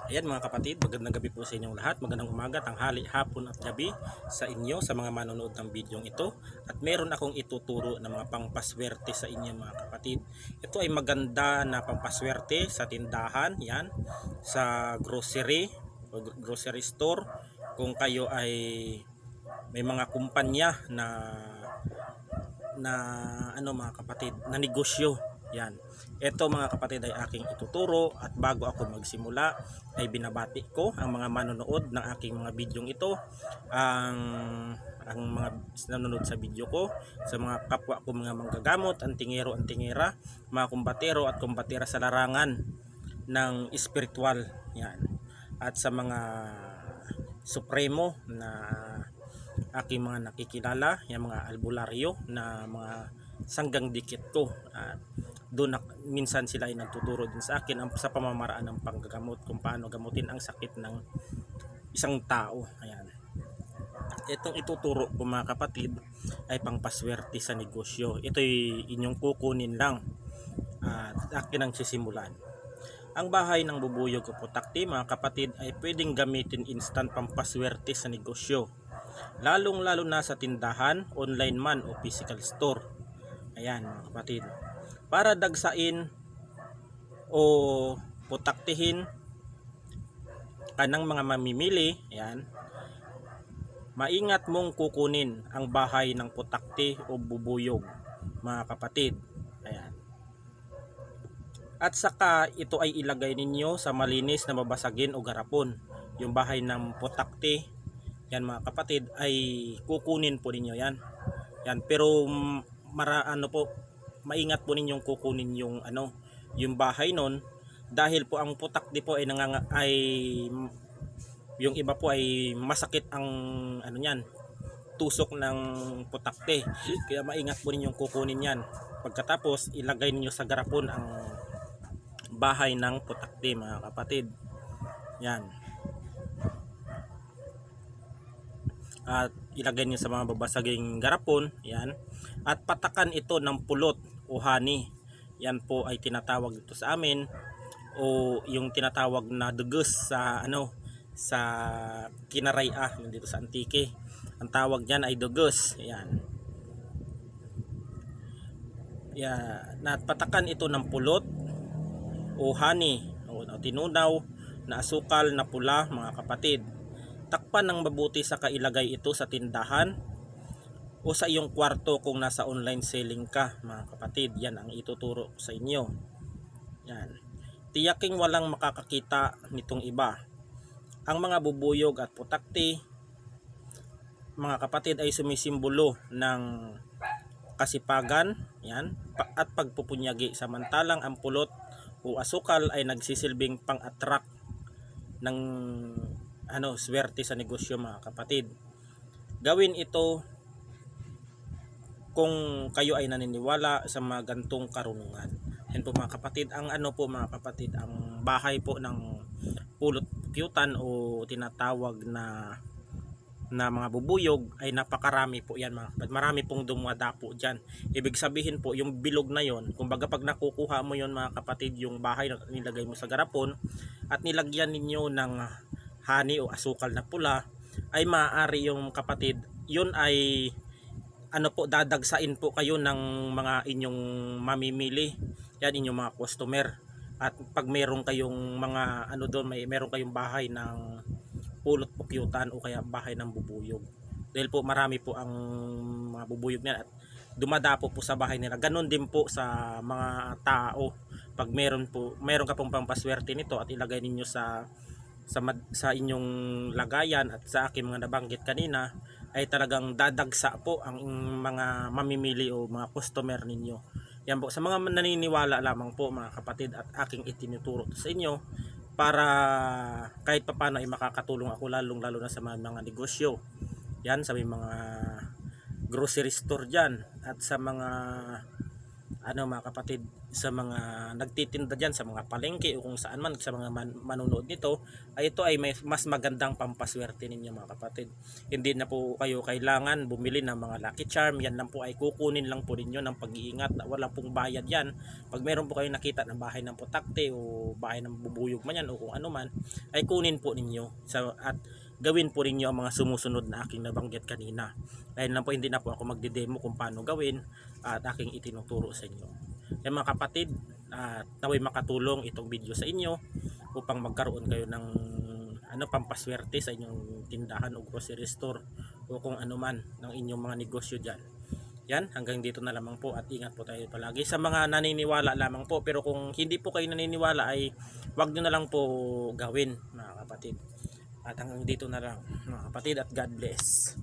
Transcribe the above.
Ayan mga kapatid, magandang gabi po sa inyong lahat. Magandang umaga, tanghali, hapon at gabi sa inyo, sa mga manonood ng video ito. At meron akong ituturo na mga pangpaswerte sa inyo mga kapatid. Ito ay maganda na pangpaswerte sa tindahan, yan, sa grocery o grocery store. Kung kayo ay may mga kumpanya na mga kapatid, na negosyo. Yan. Ito mga kapatid ay aking ituturo, at bago ako magsimula ay binabati ko ang mga manonood ng aking mga bidyong ito, ang mga nanonood sa video ko, sa mga kapwa ko mga manggagamot, antingero, antingera, mga kumbatero at kumbatera sa larangan ng espiritual. Yan. At sa mga supremo na aking mga nakikilala, yung mga albularyo na mga sanggang dikit ko, at doon minsan sila ay nagtuturo din sa akin sa pamamaraan ng panggagamot, kung paano gamutin ang sakit ng isang tao. Ayan. Itong ituturo ko mga kapatid ay pangpaswerte sa negosyo. Ito'y inyong kukunin lang at akin ang sisimulan. Ang bahay ng bubuyog o putakti mga kapatid ay pwedeng gamitin instant pampaswerte sa negosyo, lalong lalo na sa tindahan, online man o physical store. Ayan mga kapatid, para dagsain o putaktihin kanang mga mamimili. Ayan, maingat mong kukunin ang bahay ng putakti o bubuyog mga kapatid. Ayan. At saka ito ay ilagay ninyo sa malinis na babasagin o garapon. Yung bahay ng putakti, yan mga kapatid, ay kukunin po ninyo yan. Yan, pero maingat po ninyong kukunin yung yung bahay nun, dahil po ang putakti po ay yung iba po ay masakit ang tusok ng putakti. Kaya maingat po ninyong kukunin yan. Pagkatapos ilagay ninyo sa garapon ang bahay ng putakti mga kapatid. Yan. At ilagay niyo sa mga babasaging garapon. Yan. At patakan ito ng pulot o hani. Yan po ay tinatawag dito sa amin, o yung tinatawag na dugos sa Kinaraya, dito sa Antique. Ang tawag diyan ay dugos. Yan. Yan. At patakan ito ng pulot o honey o tinunaw na asukal na pula mga kapatid. Takpan ng mabuti sa kailagay ito sa tindahan o sa iyong kwarto kung nasa online selling ka mga kapatid. Yan ang ituturo sa inyo. Yan. Tiyaking walang makakakita nitong iba. Ang mga bubuyog at putakti mga kapatid ay sumisimbolo ng kasipagan, yan, at pagpupunyagi, samantalang ang pulot o asukal ay nagsisilbing pang-attract ng swerte sa negosyo mga kapatid. Gawin ito kung kayo ay naniniwala sa mga gantong karunungan. Yan po mga kapatid, ang mga kapatid, ang bahay po ng pulot kyutan o tinatawag na mga bubuyog ay napakarami po yan mga kapatid. Marami pong dumadapo dyan. Ibig sabihin po, yung bilog na yon, kumbaga pag nakukuha mo yon mga kapatid, yung bahay na nilagay mo sa garapon at nilagyan ninyo ng honey o asukal na pula, ay maaari yung kapatid, yun ay dadagsain po kayo ng mga inyong mamimili. Yan, inyong mga customer. At pag meron kayong mga meron kayong bahay ng pulot o kyutan o kaya bahay ng bubuyog, dahil po marami po ang mga bubuyog niya at dumadapo po sa bahay nila. Ganon din po sa mga tao. Pag meron ka pong pampaswerte nito at ilagay ninyo sa inyong lagayan, at sa aking mga nabanggit kanina, ay talagang dadagsa po ang mga mamimili o mga customer ninyo. Yan po, sa mga naniniwala lamang po mga kapatid, at aking itinuturo sa inyo para kahit papano ay makakatulong ako, lalong lalo na sa mga negosyo. Yan, sa mga grocery store dyan, at sa mga mga kapatid, sa mga nagtitinda dyan sa mga palengke o kung saan man sa mga manonood nito, ay ito ay mas magandang pampaswerte ninyo mga kapatid. Hindi na po kayo kailangan bumili ng mga lucky charm, yan lang po ay kukunin lang po ninyo ng pag-iingat, wala pong bayad yan. Pag meron po kayo nakita ng bahay ng putakte o bahay ng bubuyog man yan o kung ano man, ay kunin po ninyo at gawin po ninyo ang mga sumusunod na aking nabanggit kanina. Dahil lang po hindi na po ako magdidemo kung paano gawin at aking itinuturo sa inyo. Kaya mga kapatid, naway makatulong itong video sa inyo upang magkaroon kayo ng pampaswerte sa inyong tindahan o grocery store o kung ano man ng inyong mga negosyo dyan. Yan, hanggang dito na lamang po at ingat po tayo palagi sa mga naniniwala lamang po, pero kung hindi po kayo naniniwala ay wag nyo na lang po gawin mga kapatid. At hanggang dito na lang mga kapatid at God bless.